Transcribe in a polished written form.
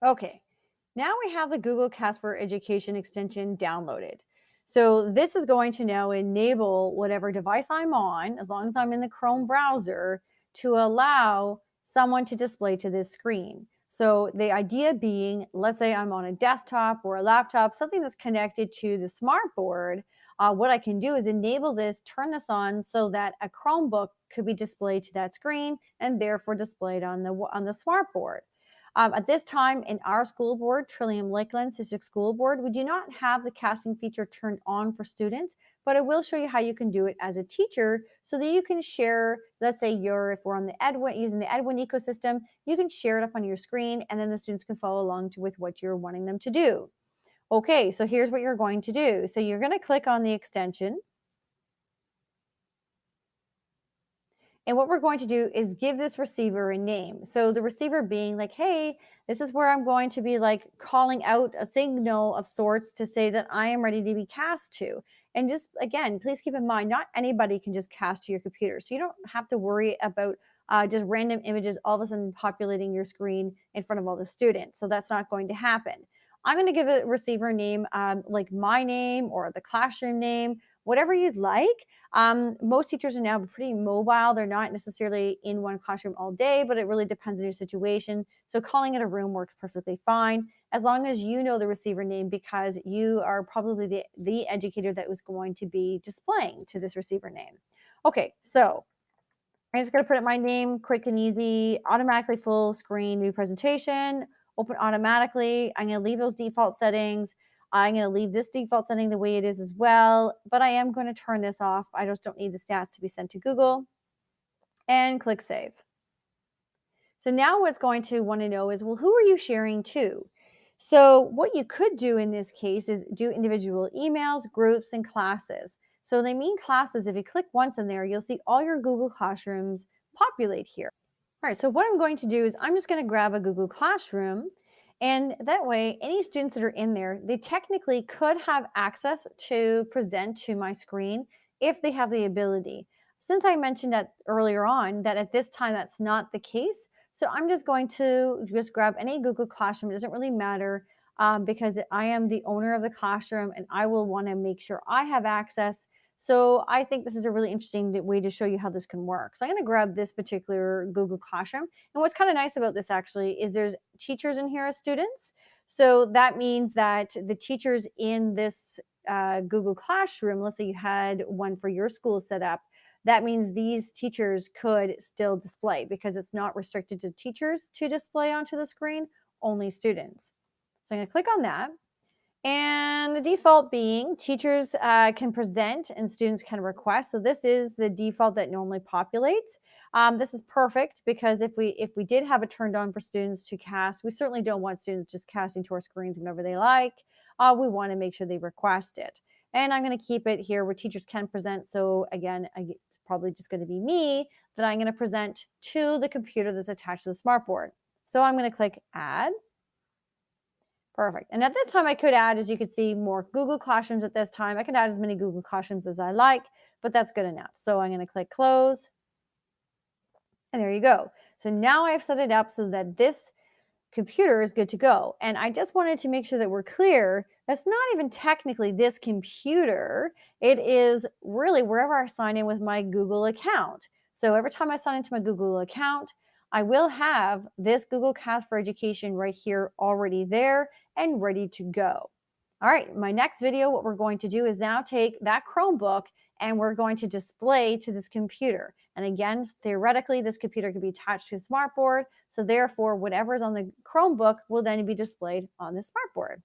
Okay, now we have the Google Cast for Education extension downloaded. So this is going to now enable whatever device I'm on, as long as I'm in the Chrome browser, to allow someone to display to this screen. So the idea being, let's say I'm on a desktop or a laptop, something that's connected to the smart board. What I can do is enable this, turn this on so that a Chromebook could be displayed to that screen and therefore displayed on the smart board. At this time in our school board, Trillium Lakeland District School Board, we do not have the casting feature turned on for students, but I will show you how you can do it as a teacher so that you can share, let's say if we're on the Edwin, using the Edwin ecosystem, you can share it up on your screen and then the students can follow along with what you're wanting them to do. Okay, so here's what you're going to do. So you're going to click on the extension. And what we're going to do is give this receiver a name. So the receiver being like, hey, this is where I'm going to be like calling out a signal of sorts to say that I am ready to be cast to. And just again, please keep in mind, not anybody can just cast to your computer. So you don't have to worry about just random images all of a sudden populating your screen in front of all the students. So that's not going to happen. I'm going to give a receiver name like my name or the classroom name, whatever you'd like. Most teachers are now pretty mobile. They're not necessarily in one classroom all day, but it really depends on your situation. So calling it a room works perfectly fine as long as you know the receiver name because you are probably the educator that was going to be displaying to this receiver name. Okay, so I'm just going to put in my name, quick and easy, automatically full screen, new presentation, open automatically. I'm going to leave those default settings. I'm going to leave this default setting the way it is as well, but I am going to turn this off. I just don't need the stats to be sent to Google and click save. So now what's going to want to know is, well, who are you sharing to? So what you could do in this case is do individual emails, groups, and classes. So they mean classes. If you click once in there, you'll see all your Google Classrooms populate here. All right, so what I'm going to do is I'm just going to grab a Google Classroom. And that way, any students that are in there, they technically could have access to present to my screen if they have the ability. Since I mentioned that earlier on that at this time that's not the case, so I'm just going to just grab any Google Classroom. It doesn't really matter because I am the owner of the classroom and I will want to make sure I have access. So I think this is a really interesting way to show you how this can work. So I'm going to grab this particular Google Classroom. And what's kind of nice about this actually is there's teachers in here as students. So that means that the teachers in this Google Classroom, let's say you had one for your school set up, that means these teachers could still display because it's not restricted to teachers to display onto the screen, only students. So I'm going to click on that. And the default being teachers can present and students can request. So this is the default that normally populates. This is perfect because if we did have it turned on for students to cast, we certainly don't want students just casting to our screens whenever they like. We want to make sure they request it. And I'm going to keep it here where teachers can present. So again, it's probably just going to be me that I'm going to present to the computer that's attached to the smartboard. So I'm going to click add. Perfect. And at this time, I could add, as you can see, more Google Classrooms at this time. I can add as many Google Classrooms as I like, but that's good enough. So I'm going to click close. And there you go. So now I've set it up so that this computer is good to go. And I just wanted to make sure that we're clear. That's not even technically this computer. It is really wherever I sign in with my Google account. So every time I sign into my Google account, I will have this Google Cast for Education right here already there and ready to go. All right, my next video, what we're going to do is now take that Chromebook and we're going to display to this computer. And again, theoretically, this computer could be attached to a smart board. So therefore, whatever is on the Chromebook will then be displayed on the smart board.